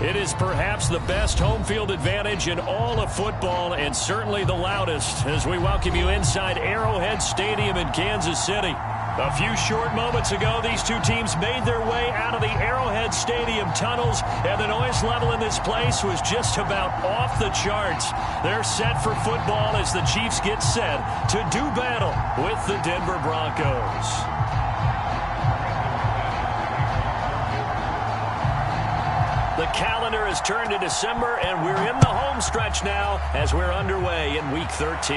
It is perhaps the best home field advantage in all of football and certainly the loudest as we welcome you inside Arrowhead Stadium in Kansas City. A few short moments ago, these two teams made their way out of the Arrowhead Stadium tunnels, and the noise level in this place was just about off the charts. They're set for football as the Chiefs get set to do battle with the Denver Broncos. The calendar has turned to December, and we're in the home stretch now as we're underway in Week 13.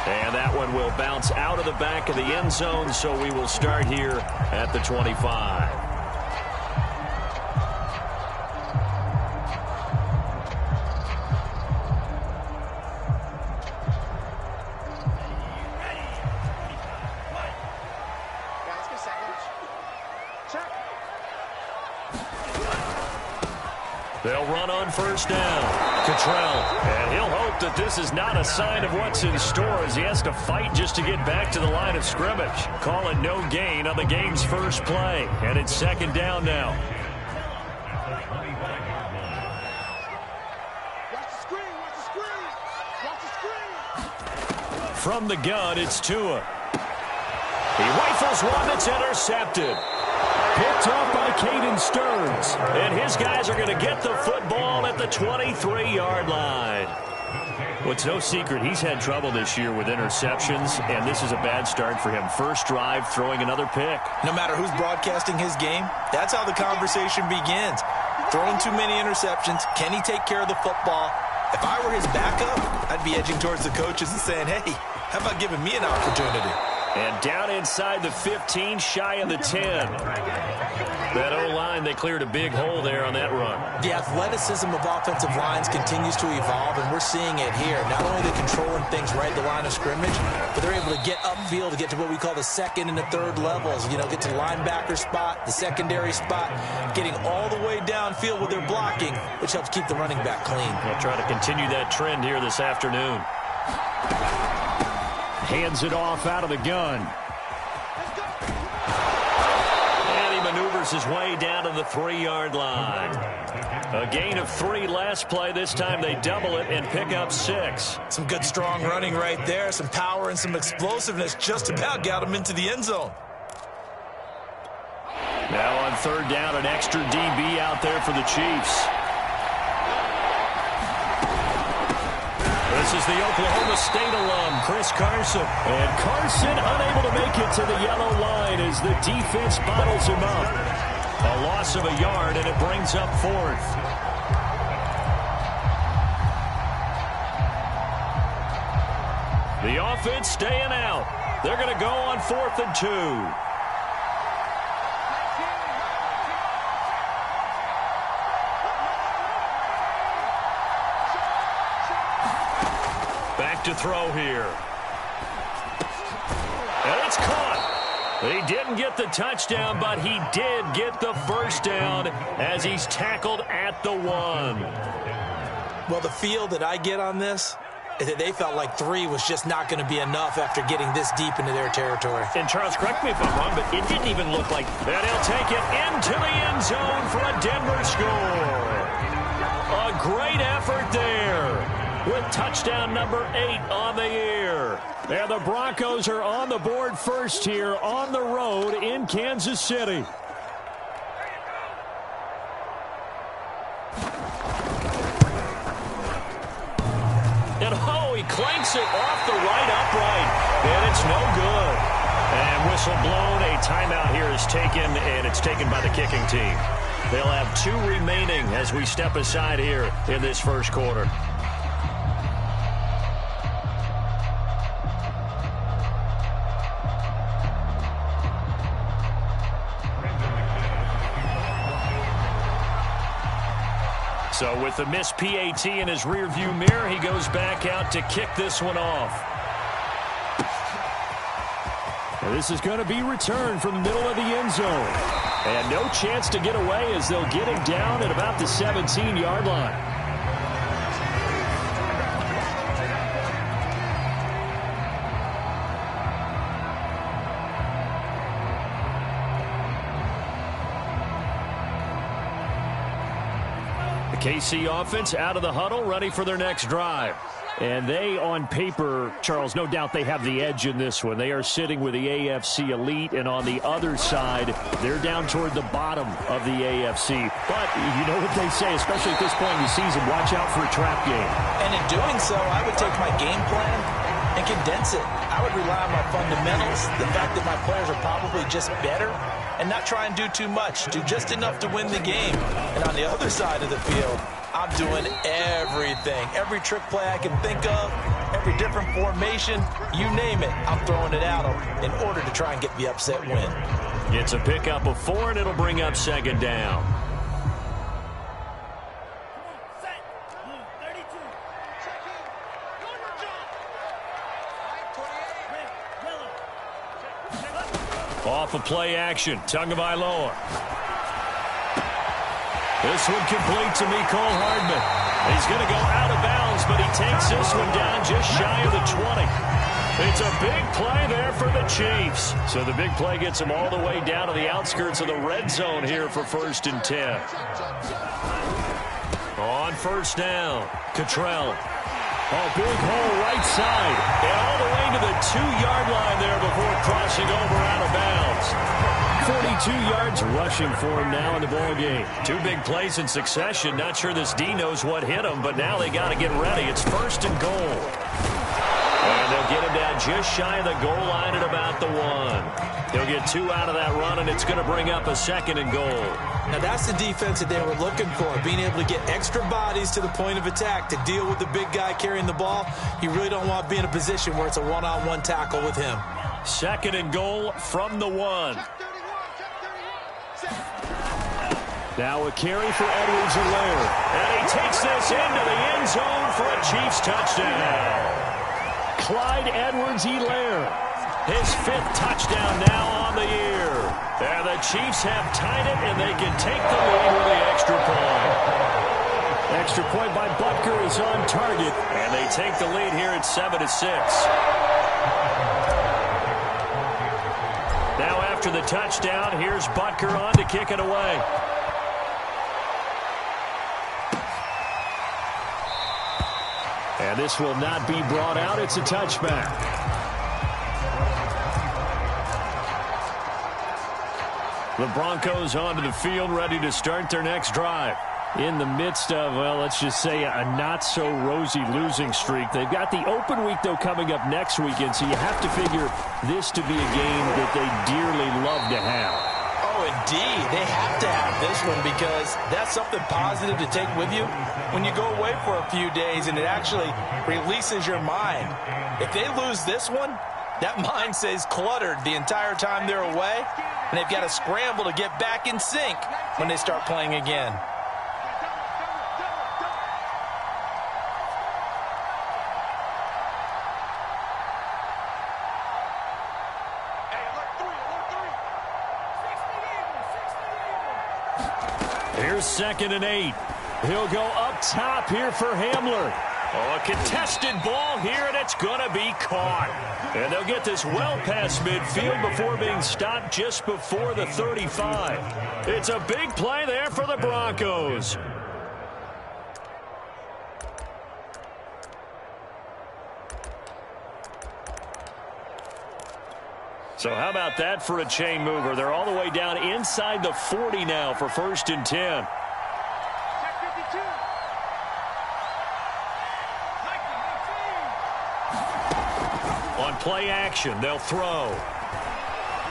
And that one will bounce out of the back of the end zone, so we will start here at the 25. They'll run on first down. Cottrell. And he'll hope that this is not a sign of what's in store as he has to fight just to get back to the line of scrimmage. Call it no gain on the game's first play. And it's second down now. From the gun, it's Tua. He rifles one that's intercepted. Picked off by Caden Stearns. And his guys are going to get the football at the 23-yard line. Well, it's no secret he's had trouble this year with interceptions, and this is a bad start for him. First drive, throwing another pick. No matter who's broadcasting his game, that's how the conversation begins. Throwing too many interceptions. Can he take care of the football? If I were his backup, I'd be edging towards the coaches and saying, hey, how about giving me an opportunity? And down inside the 15, shy of the 10. That O-line, they cleared a big hole there on that run. The athleticism of offensive lines continues to evolve, and we're seeing it here. Not only are they controlling things right at the line of scrimmage, but they're able to get upfield to get to what we call the second and the third levels. You know, get to the linebacker spot, the secondary spot, getting all the way downfield with their blocking, which helps keep the running back clean. They'll try to continue that trend here this afternoon. Hands it off out of the gun. And he maneuvers his way down to the 3-yard line. A gain of 3 last play. This time they double it and pick up 6. Some good strong running right there. Some power and some explosiveness just about got him into the end zone. Now on third down, an extra DB out there for the Chiefs. This is the Oklahoma State alum, Chris Carson. And Carson unable to make it to the yellow line as the defense bottles him up. A loss of a yard, and it brings up 4th. The offense staying out. They're going to go on 4th and 2. To throw here. And it's caught. He didn't get the touchdown, but he did get the first down as he's tackled at the 1. Well, the feel that I get on this is that they felt like 3 was just not going to be enough after getting this deep into their territory. And Charles, correct me if I'm wrong, but it didn't even look like that. He'll take it into the end zone for a Denver score. A great effort there, with touchdown number 8 on the year. And the Broncos are on the board first here on the road in Kansas City. And he clanks it off the right upright. And it's no good. And whistle blown. A timeout here is taken, and it's taken by the kicking team. They'll have 2 remaining as we step aside here in this first quarter. So with the missed PAT in his rearview mirror, he goes back out to kick this one off. And this is going to be returned from the middle of the end zone. And no chance to get away as they'll get him down at about the 17-yard line. KC offense out of the huddle, ready for their next drive. And they, on paper, Charles, no doubt they have the edge in this one. They are sitting with the AFC elite, and on the other side, they're down toward the bottom of the AFC. But you know what they say, especially at this point in the season, watch out for a trap game. And in doing so, I would take my game plan and condense it. I would rely on my fundamentals, the fact that my players are probably just better, and not try and do too much, do just enough to win the game. And on the other side of the field, I'm doing everything. Every trick play I can think of, every different formation, you name it, I'm throwing it at them in order to try and get the upset win. It's a pickup of 4, and it'll bring up second down. Off of play action, Tagovailoa. This one complete to Mecole Hardman. He's going to go out of bounds, but he takes this one down just shy of the 20. It's a big play there for the Chiefs. So the big play gets them all the way down to the outskirts of the red zone here for 1st and 10. On first down, Cottrell. Oh, big hole right side. And all the way to the 2-yard line there before crossing over out of bounds. 42 yards rushing for him now in the ball game. 2 big plays in succession. Not sure this D knows what hit him, but now they got to get ready. It's 1st and goal. And they'll get him down just shy of the goal line at about the 1. They'll get 2 out of that run, and it's going to bring up a 2nd and goal. Now that's the defense that they were looking for, being able to get extra bodies to the point of attack to deal with the big guy carrying the ball. You really don't want to be in a position where it's a one-on-one tackle with him. 2nd and goal from the 1. Now a carry for Edwards-Helaire. And he takes this into the end zone for a Chiefs touchdown. Clyde Edwards-Helaire, his 5th touchdown now on the year. And the Chiefs have tied it, and they can take the lead with the extra point. Extra point by Butker is on target, and they take the lead here at 7-6. Now after the touchdown, here's Butker on to kick it away. And this will not be brought out. It's a touchback. The Broncos onto the field, ready to start their next drive. In the midst of, well, let's just say a not-so-rosy losing streak. They've got the open week, though, coming up next weekend, so you have to figure this to be a game that they dearly love to have. Oh, indeed. They have to have this one because that's something positive to take with you when you go away for a few days, and it actually releases your mind. If they lose this one, that mind stays cluttered the entire time they're away, and they've got to scramble to get back in sync when they start playing again. Here's 2nd and 8. He'll go up top here for Hamler. Oh, a contested ball here, and it's going to be caught. And they'll get this well past midfield before being stopped just before the 35. It's a big play there for the Broncos. So how about that for a chain mover? They're all the way down inside the 40 now for 1st and 10. On play action, they'll throw.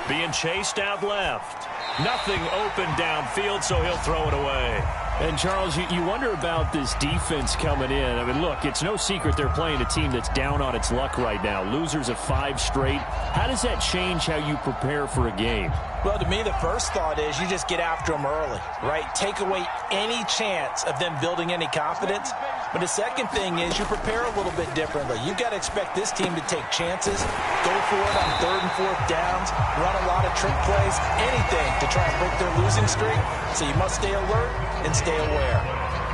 Being chased out left. Nothing open downfield, so he'll throw it away. And, Charles, you wonder about this defense coming in. I mean, look, it's no secret they're playing a team that's down on its luck right now. Losers of 5 straight. How does that change how you prepare for a game? Well, to me, the first thought is you just get after them early, right? Take away any chance of them building any confidence. But the second thing is you prepare a little bit differently. You've got to expect this team to take chances, go for it on 3rd and 4th downs, run a lot of trick plays, anything to try and break their losing streak. So you must stay alert and stay aware.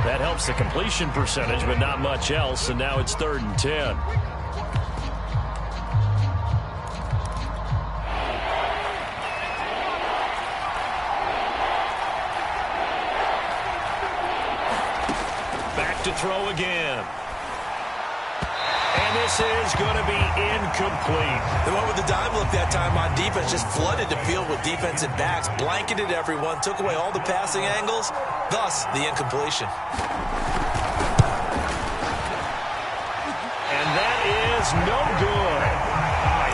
That helps the completion percentage, but not much else, and now it's 3rd and 10. look to throw again. And this is going to be incomplete. They went with the dime look that time on defense, just flooded the field with defensive backs, blanketed everyone, took away all the passing angles, thus the incompletion. And that is no good.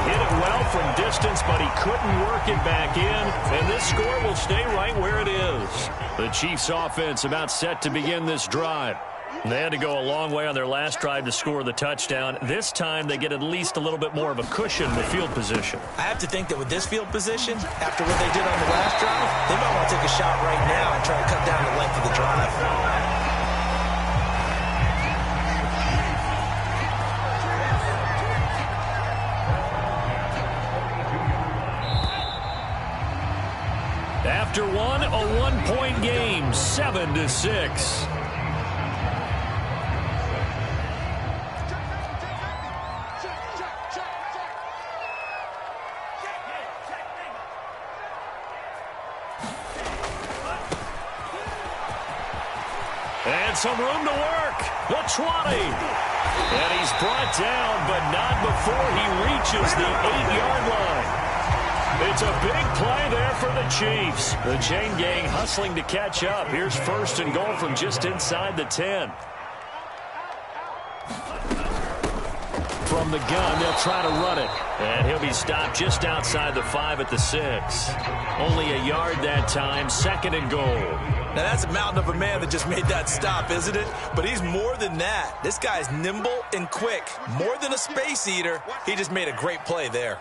Hit it well from distance, but he couldn't work it back in, and this score will stay right where it is. The Chiefs offense about set to begin this drive. They had to go a long way on their last drive to score the touchdown. This time they get at least a little bit more of a cushion with field position. I have to think that with this field position, after what they did on the last drive, they might want to take a shot right now and try to cut down the length of the drive. After one, a one-point game, 7-6. And some room to work. The 20. And he's brought down, but not before he reaches the 8-yard line. It's a big play there for the Chiefs. The chain gang hustling to catch up. Here's first and goal from just inside the 10. From the gun, they'll try to run it. And he'll be stopped just outside the 5 at the 6. Only a yard that time, second and goal. Now, that's a mountain of a man that just made that stop, isn't it? But he's more than that. This guy's nimble and quick. More than a space eater. He just made a great play there.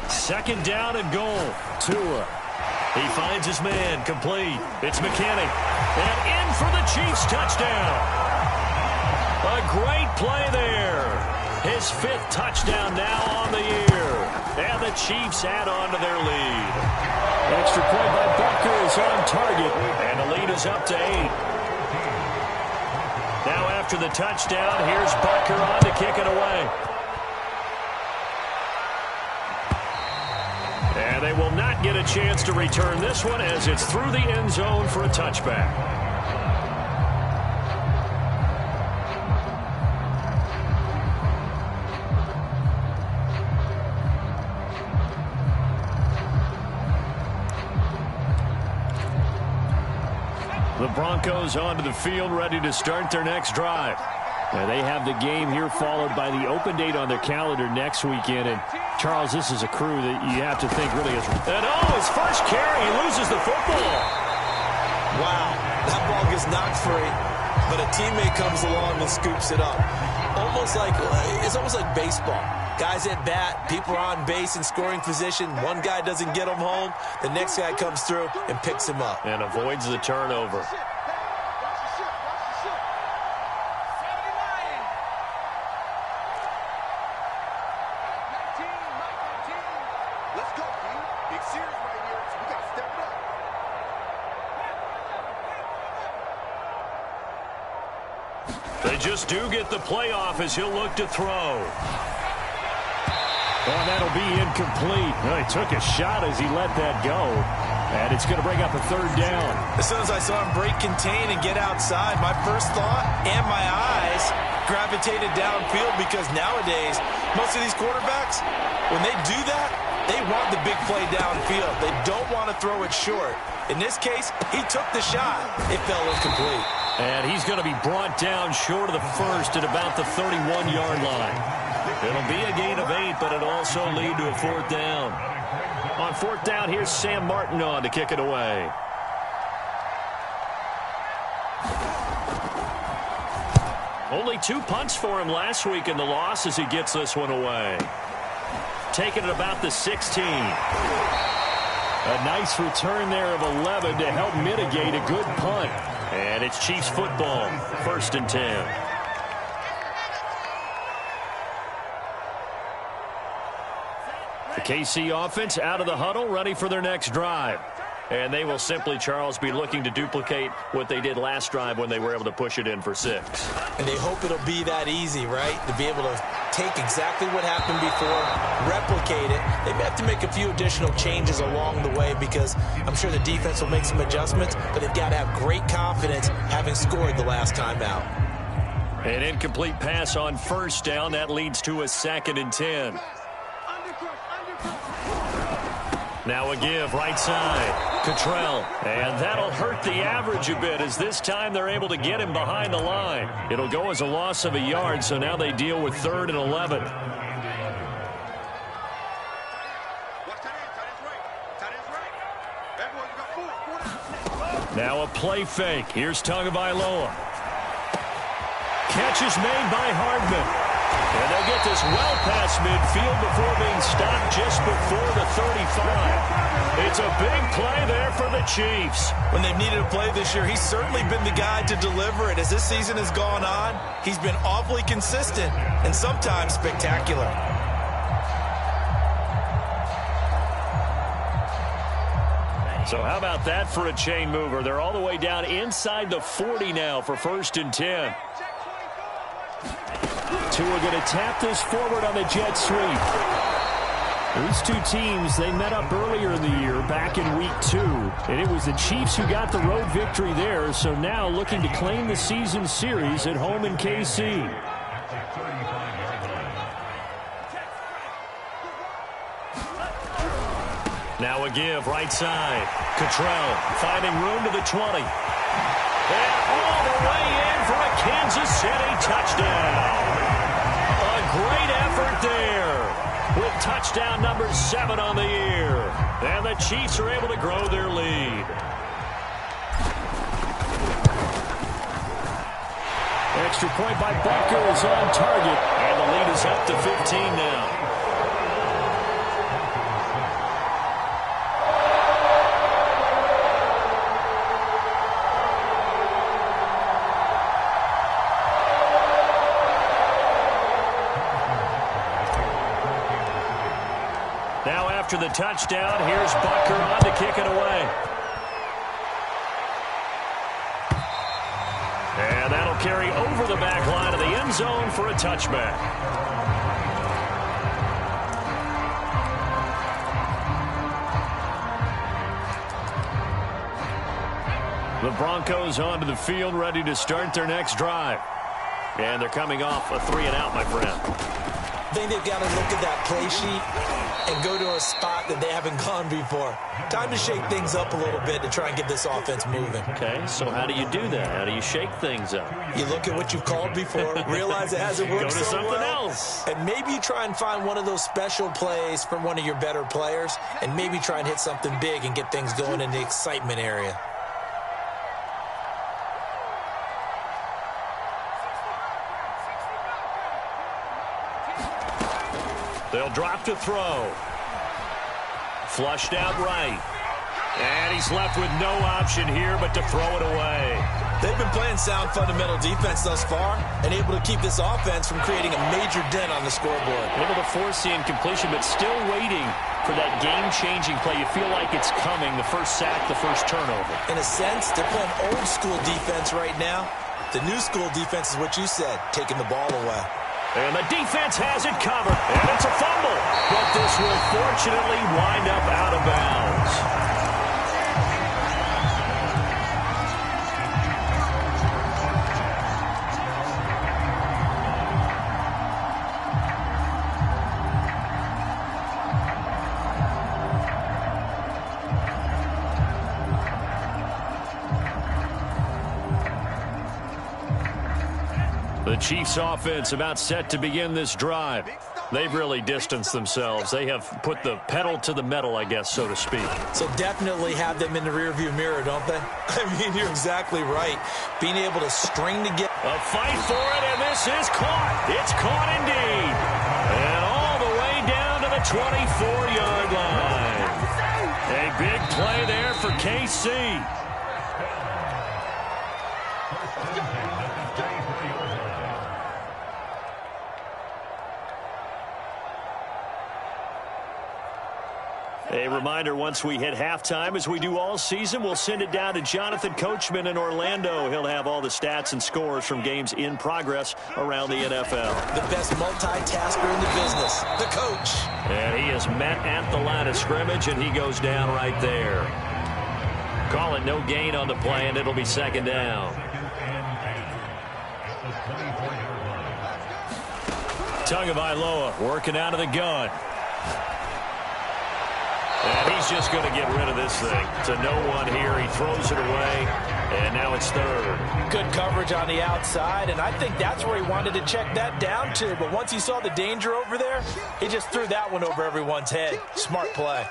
Second down and goal. Tua. He finds his man. Complete. It's Mcmanus. And in for the Chiefs touchdown. A great play there. His 5th touchdown now on the year. And the Chiefs add on to their lead. Extra point by Butker is on target. And the lead is up to 8. Now after the touchdown, here's Butker on to kick it away. And they will not get a chance to return this one as it's through the end zone for a touchback. The Broncos onto the field, ready to start their next drive. And they have the game here followed by the open date on their calendar next weekend. And, Charles, this is a crew that you have to think really is. And, his first carry, he loses the football. Wow, that ball gets knocked free, but a teammate comes along and scoops it up. It's almost like baseball. Guys at bat, people are on base in scoring position. One guy doesn't get him home. The next guy comes through and picks him up. And avoids the turnover. They just do get the playoff as he'll look to throw. Oh, that'll be incomplete. Well, he took a shot as he let that go. And it's going to bring up a third down. As soon as I saw him break contain and get outside, my first thought and my eyes gravitated downfield because nowadays, most of these quarterbacks, when they do that, they want the big play downfield. They don't want to throw it short. In this case, he took the shot. It fell incomplete. And he's going to be brought down short of the first at about the 31-yard line. It'll be a gain of 8, but it'll also lead to a 4th down. On 4th down, here's Sam Martin on to kick it away. Only 2 punts for him last week in the loss as he gets this one away. Taking it about the 16. A nice return there of 11 to help mitigate a good punt. And it's Chiefs football, 1st and 10. The KC offense out of the huddle, ready for their next drive. And they will simply, Charles, be looking to duplicate what they did last drive when they were able to push it in for 6. And they hope it'll be that easy, right? To be able to take exactly what happened before, replicate it. They may have to make a few additional changes along the way because I'm sure the defense will make some adjustments, but they've got to have great confidence having scored the last time out. An incomplete pass on first down. That leads to a 2nd and 10. Now a give, right side. Cottrell. And that'll hurt the average a bit as this time they're able to get him behind the line. It'll go as a loss of a yard, so now they deal with 3rd and 11. Now a play fake. Here's Tagovailoa. Catch is made by Hardman. And they'll get this well past midfield before being stopped just before the 35. It's a big play there for the Chiefs. When they've needed a play this year, he's certainly been the guy to deliver it. As this season has gone on, he's been awfully consistent and sometimes spectacular. So how about that for a chain mover? They're all the way down inside the 40 now for 1st and 10. Two are going to tap this forward on the jet sweep. These two teams, they met up earlier in the year, back in week 2. And it was the Chiefs who got the road victory there, so now looking to claim the season series at home in KC. Now a give, right side. Cottrell finding room to the 20. And all the way in for a Kansas City touchdown. A great effort there with touchdown number 7 on the year. And the Chiefs are able to grow their lead. Extra point by Butker is on target. And the lead is up to 15 now. After the touchdown, here's Butker on to kick it away. And that'll carry over the back line of the end zone for a touchback. The Broncos onto the field, ready to start their next drive. And they're coming off a 3-and-out, my friend. I think they've got to look at that play sheet and go to a spot that they haven't gone before. Time to shake things up a little bit to try and get this offense moving. Okay, so how do you do that? How do you shake things up? You look at what you've called before, realize it hasn't worked so so something well, else. and maybe you try and find one of those special plays from one of your better players, and maybe try and hit something big and get things going in the excitement area. They'll drop to throw. Flushed out right. And he's left with no option here but to throw it away. They've been playing sound fundamental defense thus far and able to keep this offense from creating a major dent on the scoreboard. Able to force the incompletion, but still waiting for that game-changing play. You feel like it's coming, the first sack, the first turnover. In a sense, they're playing old-school defense right now. The new-school defense is what you said, taking the ball away. And the defense has it covered. And it's a fumble. But this will fortunately wind up out of bounds. The Chiefs offense about set to begin this drive. They've really distanced themselves. They have put the pedal to the metal, I guess, so to speak. So definitely have them in the rearview mirror, don't they? I mean, you're exactly right. Being able to string together. A fight for it, and this is caught. It's caught indeed. And all the way down to the 24-yard line. A big play there for KC. A reminder, once we hit halftime, as we do all season, we'll send it down to Jonathan Coachman in Orlando. He'll have all the stats and scores from games in progress around the NFL. The best multitasker in the business, the coach. And he is met at the line of scrimmage, and he goes down right there. Call it no gain on the play, and it'll be second down. Tagovailoa working out of the gun. And he's just going to get rid of this thing. To no one here. He throws it away, and now it's third. Good coverage on the outside, and I think that's where he wanted to check that down to. But once he saw the danger over there, he just threw that one over everyone's head. Smart play.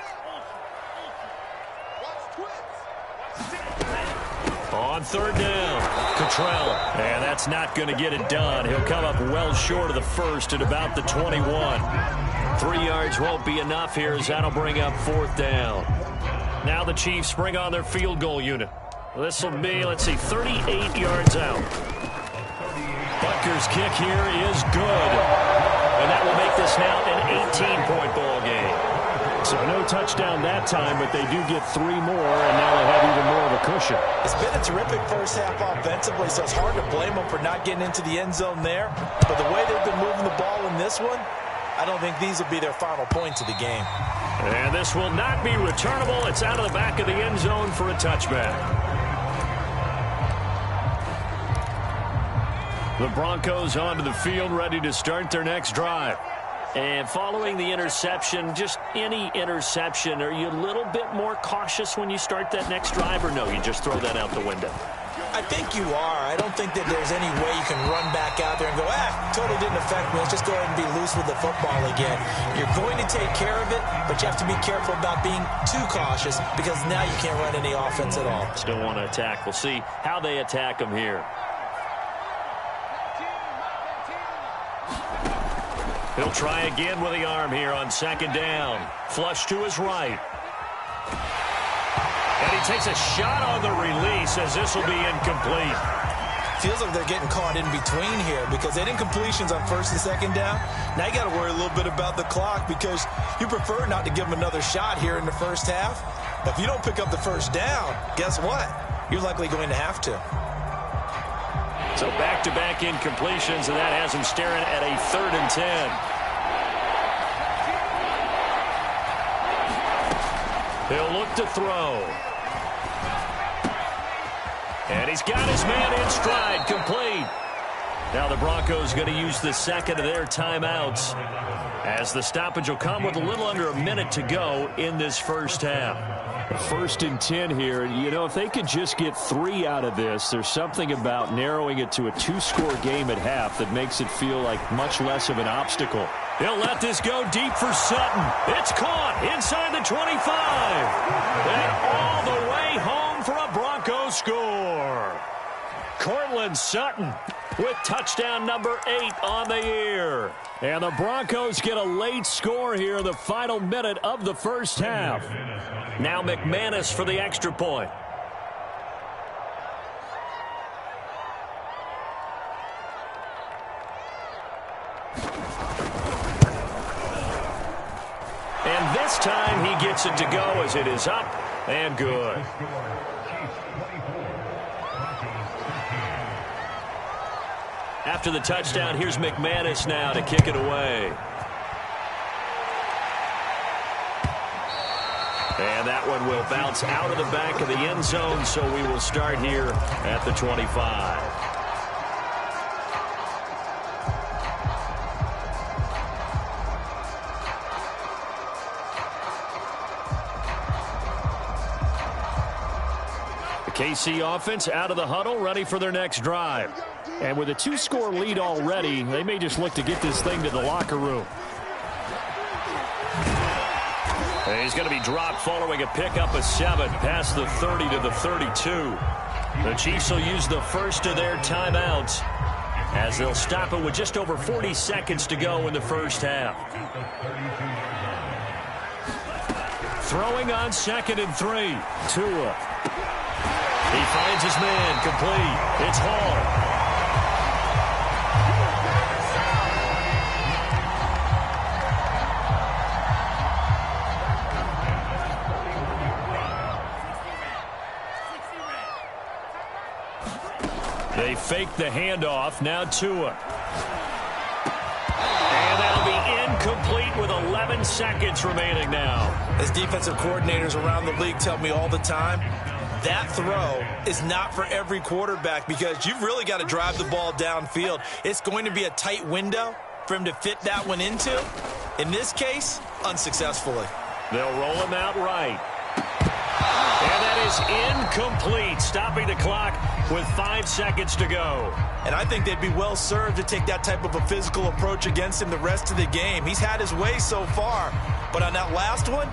On third down, Cottrell. And that's not going to get it done. He'll come up well short of the first at about the 21. 3 yards won't be enough here as that'll bring up fourth down. Now the Chiefs bring on their field goal unit. This will be, let's see, 38 yards out. Butker's kick here is good. And that will make this now an 18-point ball game. So no touchdown that time, but they do get 3 more, and now they have even more of a cushion. It's been a terrific first half offensively, so it's hard to blame them for not getting into the end zone there. But the way they've been moving the ball in this one, I don't think these will be their final points of the game. And this will not be returnable. It's out of the back of the end zone for a touchback. The Broncos onto the field, ready to start their next drive. And following the interception, just any interception, are you a little bit more cautious when you start that next drive, or no, you just throw that out the window? I think you are. I don't think that there's any way you can run back out there and go, totally didn't affect me. Let's just go ahead and be loose with the football again. You're going to take care of it, but you have to be careful about being too cautious because now you can't run any offense at all. Still want to attack. We'll see how they attack them here. He'll try again with the arm here on second down. Flush to his right. And he takes a shot on the release as this will be incomplete. Feels like they're getting caught in between here because they didn't completions on first and second down. Now you got to worry a little bit about the clock because you prefer not to give them another shot here in the first half. If you don't pick up the first down, guess what? You're likely going to have to. So back-to-back incompletions, and that has him staring at a 3rd and 10. He'll look to throw. And he's got his man in stride, complete. Now the Broncos going to use the second of their timeouts as the stoppage will come with a little under a minute to go in this first half. 1st and 10 here. You know, if they could just get 3 out of this, there's something about narrowing it to a 2-score game at half that makes it feel like much less of an obstacle. He'll let this go deep for Sutton. It's caught inside the 25. And all the way home for a Broncos score. Cortland Sutton with touchdown number 8 on the year. And the Broncos get a late score here in the final minute of the first half. Now Mcmanus for the extra point. And this time he gets it to go as it is up and good. After the touchdown, here's Mcmanus now to kick it away. And that one will bounce out of the back of the end zone, so we will start here at the 25. The KC offense out of the huddle, ready for their next drive. And with a 2-score lead already, they may just look to get this thing to the locker room. And he's going to be dropped following a pickup of 7 past the 30 to the 32. The Chiefs will use the first of their timeouts as they'll stop it with just over 40 seconds to go in the first half. Throwing on 2nd and 3. Tua. He finds his man, complete. It's Hall. They fake the handoff. Now Tua. And that'll be incomplete with 11 seconds remaining now. As defensive coordinators around the league tell me all the time, that throw is not for every quarterback because you've really got to drive the ball downfield. It's going to be a tight window for him to fit that one into. In this case, unsuccessfully. They'll roll him out right. And that is incomplete, stopping the clock with 5 seconds to go. And I think they'd be well served to take that type of a physical approach against him the rest of the game. He's had his way so far, but on that last one,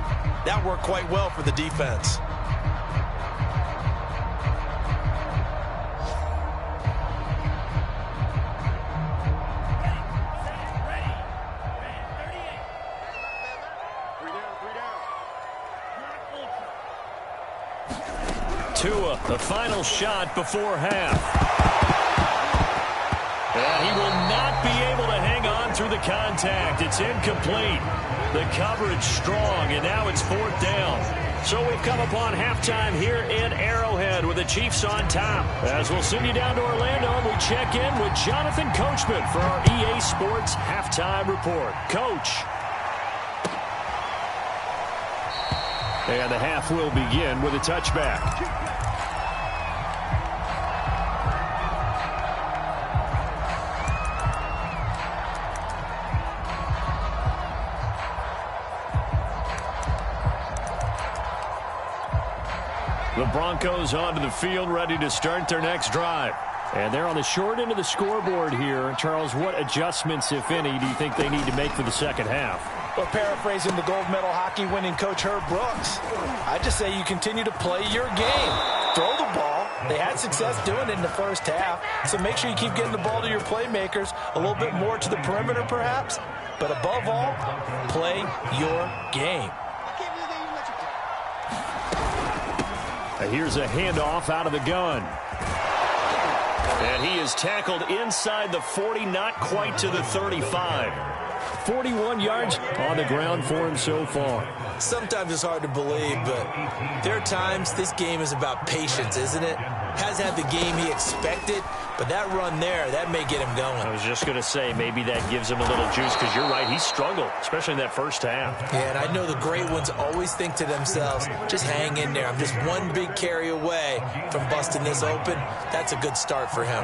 that worked quite well for the defense. Tua, the final shot before half. And he will not be able to hang on through the contact. It's incomplete. The coverage strong, and now it's 4th down. So we've come upon halftime here in Arrowhead with the Chiefs on top. As we'll send you down to Orlando, and we check in with Jonathan Coachman for our EA Sports Halftime Report. Coach. And the half will begin with a touchback. The Broncos onto the field, ready to start their next drive. And they're on the short end of the scoreboard here. Charles, what adjustments, if any, do you think they need to make for the second half? Well, paraphrasing the gold medal hockey winning coach Herb Brooks, I just say you continue to play your game. Throw the ball. They had success doing it in the first half, so make sure you keep getting the ball to your playmakers, a little bit more to the perimeter perhaps, but above all, play your game. Here's a handoff out of the gun. And he is tackled inside the 40, not quite to the 35. 41 yards on the ground for him so far. Sometimes it's hard to believe, but there are times this game is about patience, isn't it? Hasn't had the game he expected, but that run there, that may get him going. I was just going to say, maybe that gives him a little juice, because you're right, he struggled, especially in that first half. Yeah, and I know the great ones always think to themselves, just hang in there. I'm just one big carry away from busting this open. That's a good start for him.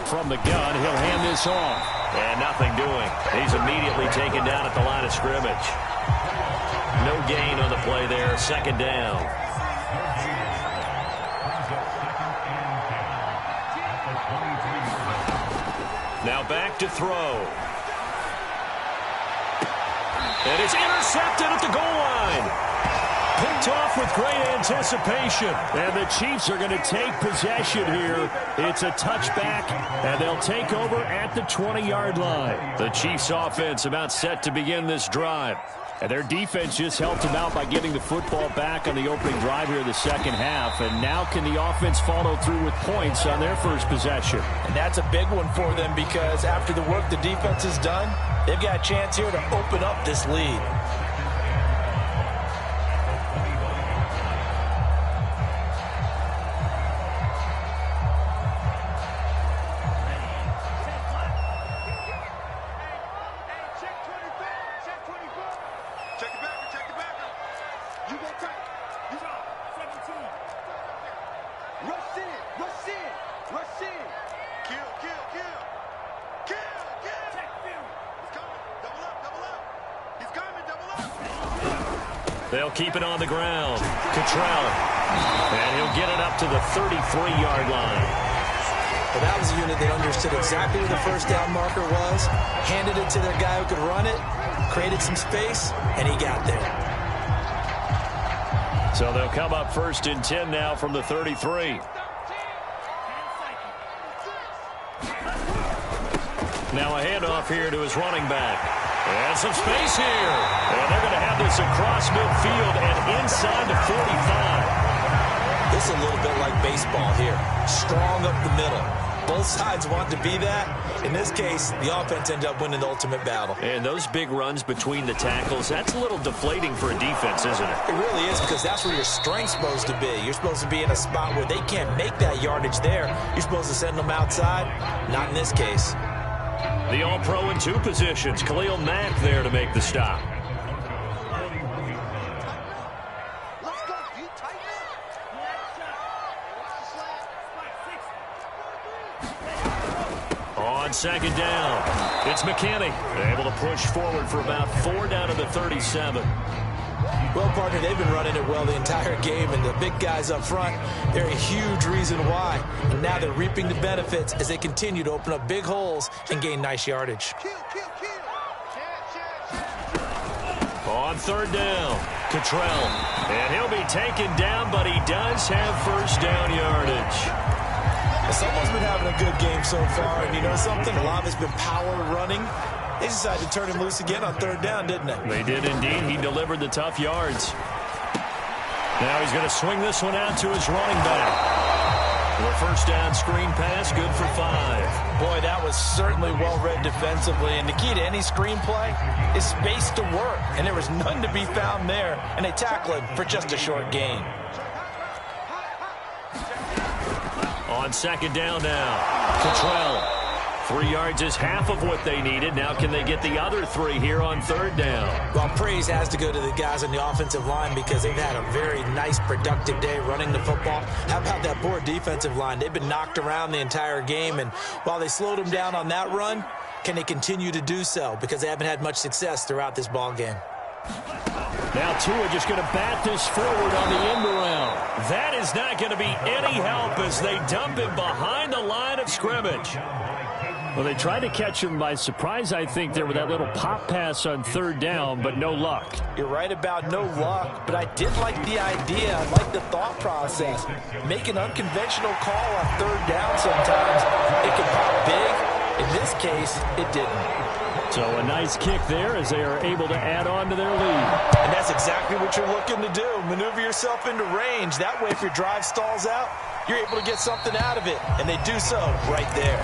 From the gun, he'll hand this off. And nothing doing. He's immediately taken down at the line of scrimmage. No gain on the play there. 2nd down. Now back to throw. And it's intercepted at the goal line. Picked off with great anticipation. And the Chiefs are going to take possession here. It's a touchback, and they'll take over at the 20-yard line. The Chiefs offense about set to begin this drive. And their defense just helped them out by getting the football back on the opening drive here in the second half. And now can the offense follow through with points on their first possession? And that's a big one for them because after the work the defense has done, they've got a chance here to open up this lead. They'll keep it on the ground. Cottrell. And he'll get it up to the 33-yard line. Well, that was a unit that understood exactly where the first down marker was, handed it to their guy who could run it, created some space, and he got there. So they'll come up 1st and 10 now from the 33. Now a handoff here to his running back. And some space here. And they're going to have this across midfield and inside the 45. This is a little bit like baseball here. Strong up the middle. Both sides want to be that. In this case, the offense ended up winning the ultimate battle. And those big runs between the tackles, that's a little deflating for a defense, isn't it? It really is, because that's where your strength's supposed to be. You're supposed to be in a spot where they can't make that yardage there. You're supposed to send them outside. Not in this case. The All-Pro in 2 positions. Khalil Mack there to make the stop. On second down, it's McKinney. Able to push forward for about 4 down to the 37. Well, partner, they've been running it well the entire game, and the big guys up front, they're a huge reason why. And now they're reaping the benefits as they continue to open up big holes and gain nice yardage. On third down, Cottrell. And he'll be taken down, but he does have first down yardage. Someone's been having a good game so far, and you know something? A lot of it's been power running. They decided to turn him loose again on third down, didn't they? They did indeed. He delivered the tough yards. Now he's going to swing this one out to his running back. The first down screen pass, good for 5. Boy, that was certainly well-read defensively. And the key to any screen play is space to work. And there was none to be found there. And they tackled him for just a short gain. On second down now, Cottrell. 3 yards is half of what they needed. Now can they get the other 3 here on third down? Well, praise has to go to the guys on the offensive line because they've had a very nice, productive day running the football. How about that poor defensive line? They've been knocked around the entire game, and while they slowed them down on that run, can they continue to do so? Because they haven't had much success throughout this ball game. Now Tua just going to bat this forward on the end around. That is not going to be any help as they dump him behind the line of scrimmage. Well, they tried to catch him by surprise, I think, there with that little pop pass on third down, but no luck. You're right about no luck, but I did like the idea. I like the thought process. Make an unconventional call on third down sometimes. It can pop big. In this case, it didn't. So a nice kick there as they are able to add on to their lead. And that's exactly what you're looking to do. Maneuver yourself into range. That way, if your drive stalls out, you're able to get something out of it. And they do so right there.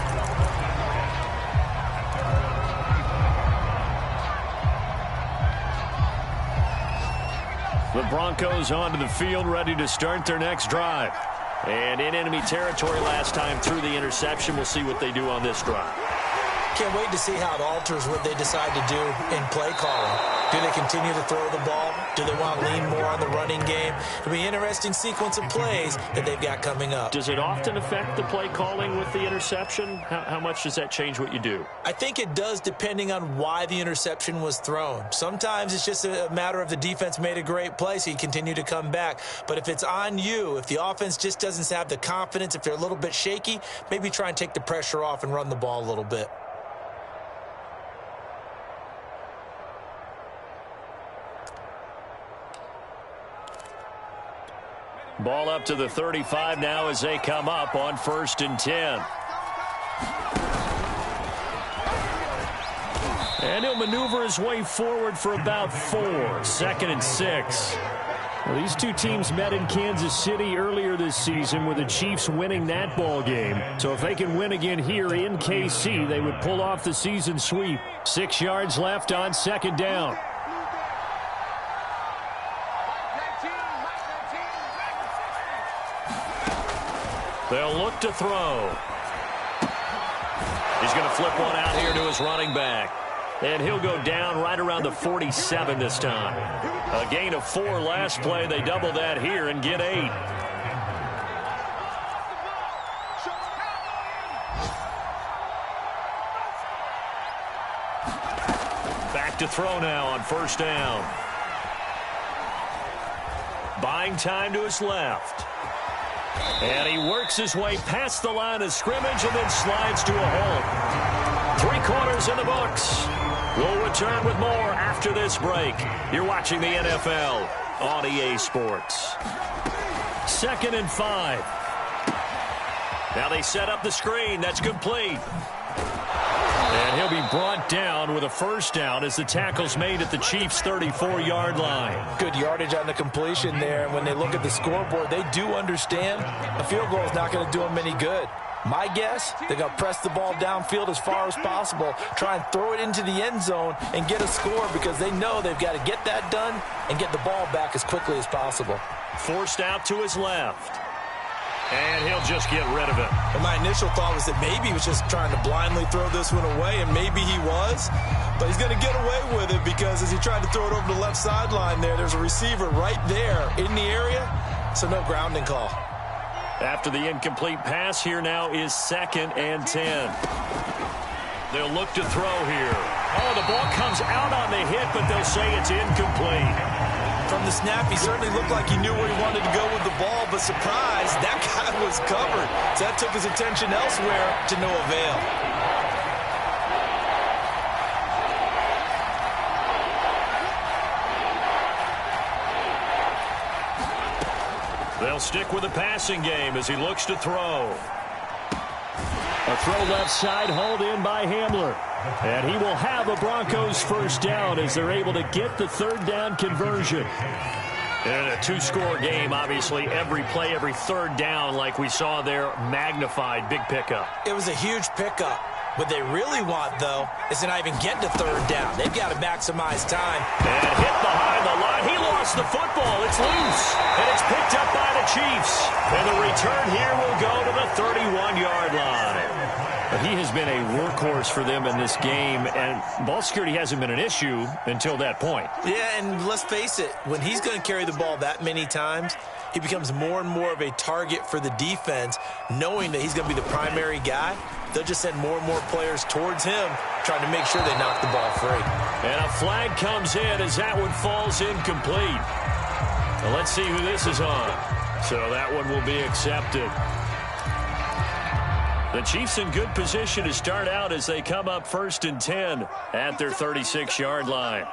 The Broncos onto the field, ready to start their next drive. And in enemy territory last time through the interception. We'll see what they do on this drive. Can't wait to see how it alters what they decide to do in play calling. Do they continue to throw the ball? Do they want to lean more on the running game? It'll be an interesting sequence of plays that they've got coming up. Does it often affect the play calling with the interception? How much does that change what you do? I think it does, depending on why the interception was thrown. Sometimes it's just a matter of the defense made a great play, so you continue to come back. But if it's on you, if the offense just doesn't have the confidence, if they're a little bit shaky, maybe try and take the pressure off and run the ball a little bit. Ball up to the 35 now as they come up on 1st and 10. And he'll maneuver his way forward for about 4. 2nd and 6. Well, these two teams met in Kansas City earlier this season with the Chiefs winning that ball game. So if they can win again here in KC, they would pull off the season sweep. 6 yards left on 2nd down. They'll look to throw. He's going to flip one out here to his running back. And he'll go down right around the 47 this time. A gain of 4 last play. They double that here and get 8. Back to throw now on 1st down. Buying time to his left. And he works his way past the line of scrimmage and then slides to a halt. 3 quarters in the books. We'll return with more after this break. You're watching the NFL on EA Sports. 2nd and 5. Now they set up the screen. That's complete. And he'll be brought down with a 1st down as the tackle's made at the Chiefs' 34-yard line. Good yardage on the completion there. And when they look at the scoreboard, they do understand a field goal is not going to do them any good. My guess, they're going to press the ball downfield as far as possible, try and throw it into the end zone and get a score because they know they've got to get that done and get the ball back as quickly as possible. Forced out to his left. And he'll just get rid of it. And my initial thought was that maybe he was just trying to blindly throw this one away, and maybe he was. But he's going to get away with it because as he tried to throw it over the left sideline there's a receiver right there in the area, so no grounding call. After the incomplete pass, here now is 2nd and 10. They'll look to throw here. Oh, the ball comes out on the hit, but they'll say it's incomplete. From the snap, he certainly looked like he knew where he wanted to go with the ball, but surprise, that guy was covered. So that took his attention elsewhere to no avail. They'll stick with the passing game as he looks to throw. A throw left side, hauled in by Hamler. And he will have a Broncos first down as they're able to get the 3rd down conversion. In a 2-score game, obviously, every play, every 3rd down, like we saw there, magnified. Big pickup. It was a huge pickup. What they really want, though, is to not even get to 3rd down. They've got to maximize time. And hit behind the line. He lost the football. It's loose. And it's picked up by the Chiefs. And the return here will go to the 31-yard line. But he has been a workhorse for them in this game, and ball security hasn't been an issue until that point. Yeah, and let's face it, when he's going to carry the ball that many times, he becomes more and more of a target for the defense, knowing that he's going to be the primary guy. They'll just send more and more players towards him, trying to make sure they knock the ball free. And a flag comes in as that one falls incomplete. Well, let's see who this is on. So that one will be accepted. The Chiefs in good position to start out as they come up 1st and 10 at their 36-yard line.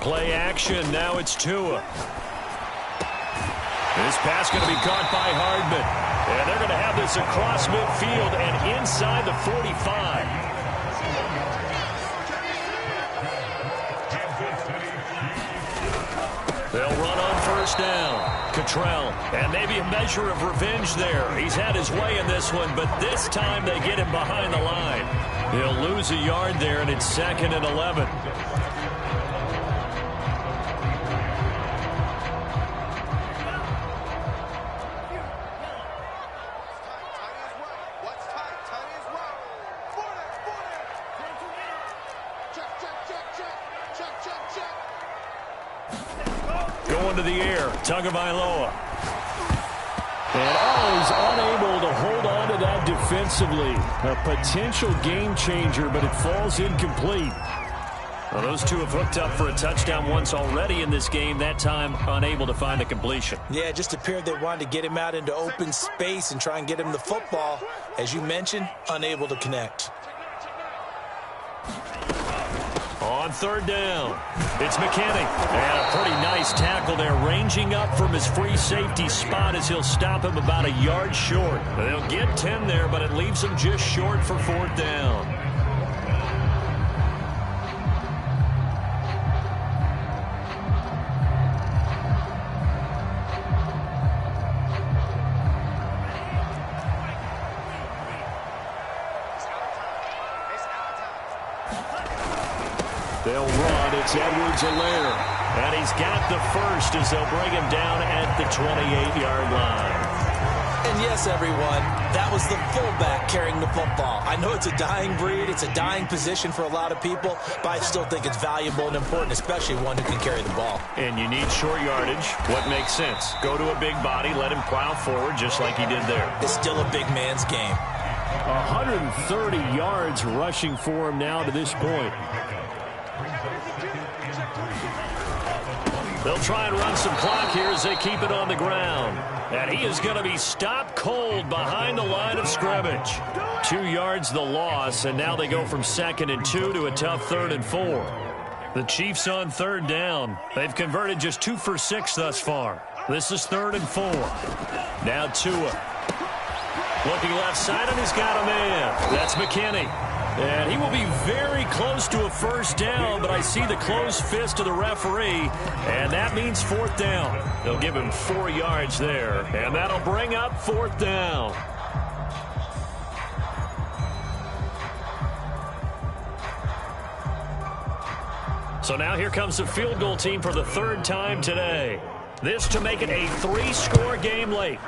Play action. Now it's Tua. This pass going to be caught by Hardman. And they're going to have this across midfield and inside the 45. They'll run on 1st down. Cottrell, and maybe a measure of revenge there. He's had his way in this one, but this time they get him behind the line. He'll lose a yard there, and it's 2nd and 11. To the air, Tagovailoa. And he's unable to hold on to that defensively. A potential game changer, but it falls incomplete. Well, those two have hooked up for a touchdown once already in this game, that time unable to find a completion. Yeah, it just appeared they wanted to get him out into open space and try and get him the football. As you mentioned, unable to connect. On 3rd down, it's McKinney. And a pretty nice tackle there, ranging up from his free safety spot as he'll stop him about a yard short. They'll get 10 there, but it leaves them just short for 4th down. They'll run. It's Edwards-Helaire. And he's got the first as they'll bring him down at the 28-yard line. And yes, everyone, that was the fullback carrying the football. I know it's a dying breed. It's a dying position for a lot of people, but I still think it's valuable and important, especially one who can carry the ball. And you need short yardage. What makes sense? Go to a big body, let him plow forward just like he did there. It's still a big man's game. 130 yards rushing for him now to this point. They'll try and run some clock here as they keep it on the ground. And he is going to be stopped cold behind the line of scrimmage. 2 yards the loss, and now they go from 2nd and 2 to a tough 3rd and 4. The Chiefs on 3rd down. They've converted just 2 for 6 thus far. This is 3rd and 4. Now Tua. Looking left side, and he's got a man. That's McKinney. And he will be very close to a first down, but I see the closed fist of the referee, and that means fourth down. They'll give him 4 yards there, and that'll bring up fourth down. So now here comes the field goal team for the 3rd time today. This to make it a 3-score game late.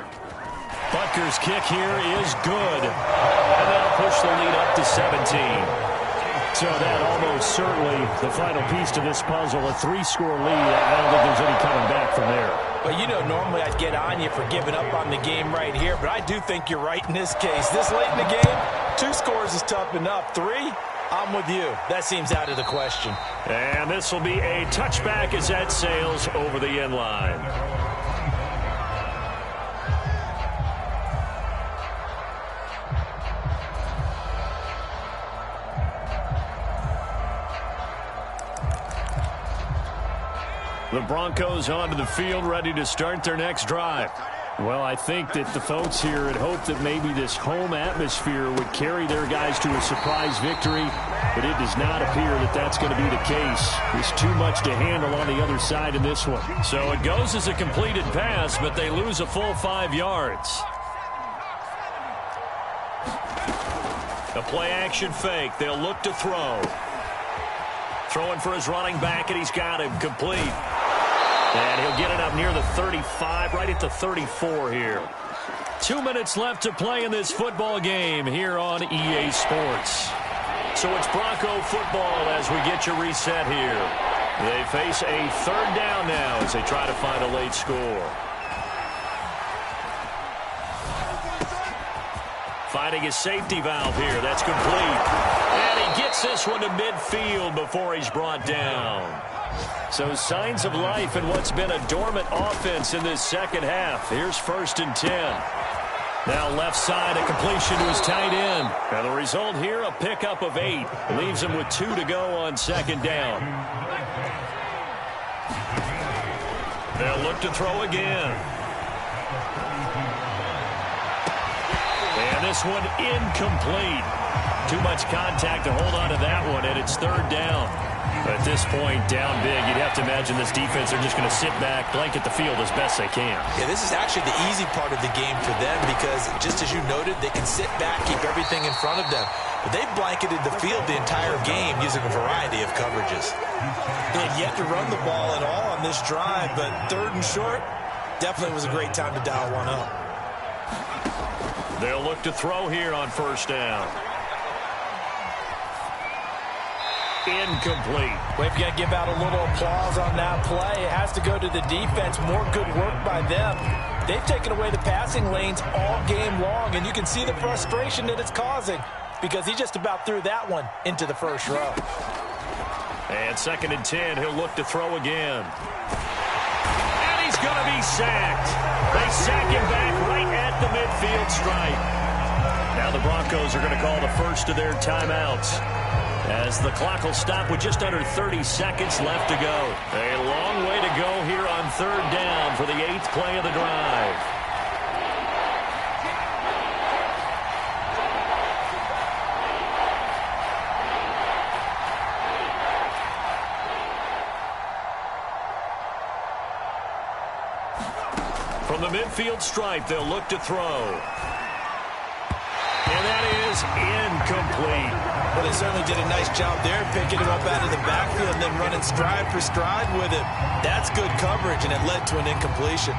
Butker's kick here is good. And that'll push the lead up to 17. So that almost certainly the final piece to this puzzle, a 3-score lead. I don't think there's any coming back from there. Well, you know, normally I'd get on you for giving up on the game right here, but I do think you're right in this case. This late in the game, 2 scores is tough enough. 3, I'm with you. That seems out of the question. And this will be a touchback as that sails over the end line. The Broncos onto the field, ready to start their next drive. Well, I think that the folks here had hoped that maybe this home atmosphere would carry their guys to a surprise victory, but it does not appear that that's going to be the case. There's too much to handle on the other side in this one. So it goes as a completed pass, but they lose a full 5 yards. A play-action fake. They'll look to throw. Throwing for his running back, and he's got him complete. And he'll get it up near the 35, right at the 34 here. 2 minutes left to play in this football game here on EA Sports. So it's Bronco football as we get you reset here. They face a 3rd down now as they try to find a late score. Finding his safety valve here. That's complete. And he gets this one to midfield before he's brought down. So signs of life in what's been a dormant offense in this second half. Here's 1st and 10. Now left side, a completion to his tight end. And the result here, a pickup of 8. Leaves him with 2 to go on 2nd down. They'll look to throw again. And this one incomplete. Too much contact to hold on to that one, and it's 3rd down. At this point, down big, you'd have to imagine this defense are just going to sit back, blanket the field as best they can. Yeah, this is actually the easy part of the game for them because, just as you noted, they can sit back, keep everything in front of them. But they've blanketed the field the entire game using a variety of coverages. They had yet to run the ball at all on this drive, but 3rd and short definitely was a great time to dial one up. They'll look to throw here on 1st down. Incomplete. Well, if you're going to give out a little applause on that play, it has to go to the defense. More good work by them. They've taken away the passing lanes all game long, and you can see the frustration that it's causing because he just about threw that one into the 1st row. And 2nd and 10, he'll look to throw again. And he's going to be sacked. They sack him back right at the midfield stripe. Now the Broncos are going to call the first of their timeouts, as the clock will stop with just under 30 seconds left to go. A long way to go here on 3rd down for the 8th play of the drive. From the midfield stripe, they'll look to throw. And that is incomplete. Well, they certainly did a nice job there, picking him up out of the backfield and then running stride for stride with him. That's good coverage, and it led to an incompletion.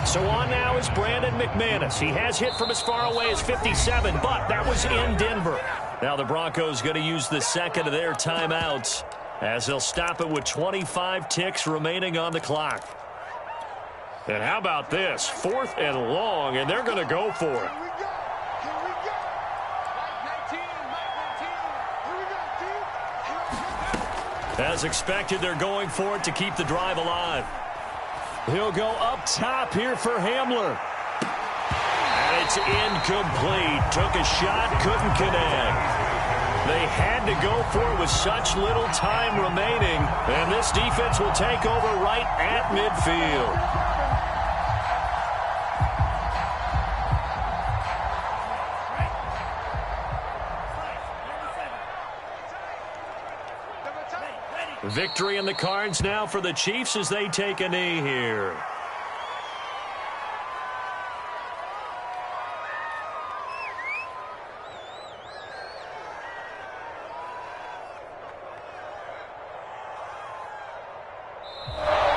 So on now is Brandon Mcmanus. He has hit from as far away as 57, but that was in Denver. Now the Broncos going to use the 2nd of their timeouts, as they'll stop it with 25 ticks remaining on the clock. And how about this? 4th and long, and they're going to go for it. As expected, they're going for it to keep the drive alive. He'll go up top here for Hamler. And it's incomplete. Took a shot, couldn't connect. They had to go for it with such little time remaining, and this defense will take over right at midfield. Victory in the cards now for the Chiefs as they take a knee here.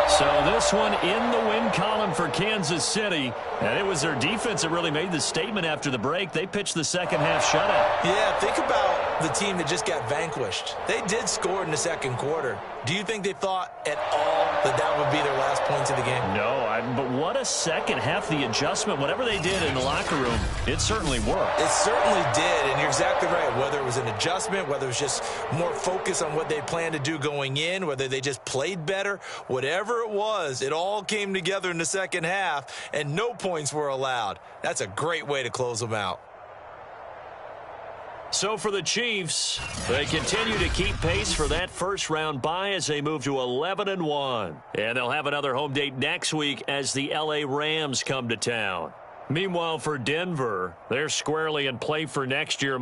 So this one in the win column for Kansas City. And it was their defense that really made the statement after the break. They pitched the second half shutout. Yeah, think about the team that just got vanquished. They did score in the second quarter. Do you think they thought at all that that would be their last points of the game? No, but what a second half. The adjustment, whatever they did in the locker room, it certainly worked. It certainly did, and you're exactly right. Whether it was an adjustment, whether it was just more focus on what they planned to do going in, whether they just played better, whatever it was, it all came together in the second half, and no points were allowed. That's a great way to close them out. So for the Chiefs, they continue to keep pace for that first-round bye as they move to 11-1. And they'll have another home date next week as the L.A. Rams come to town. Meanwhile, for Denver, they're squarely in play for next year.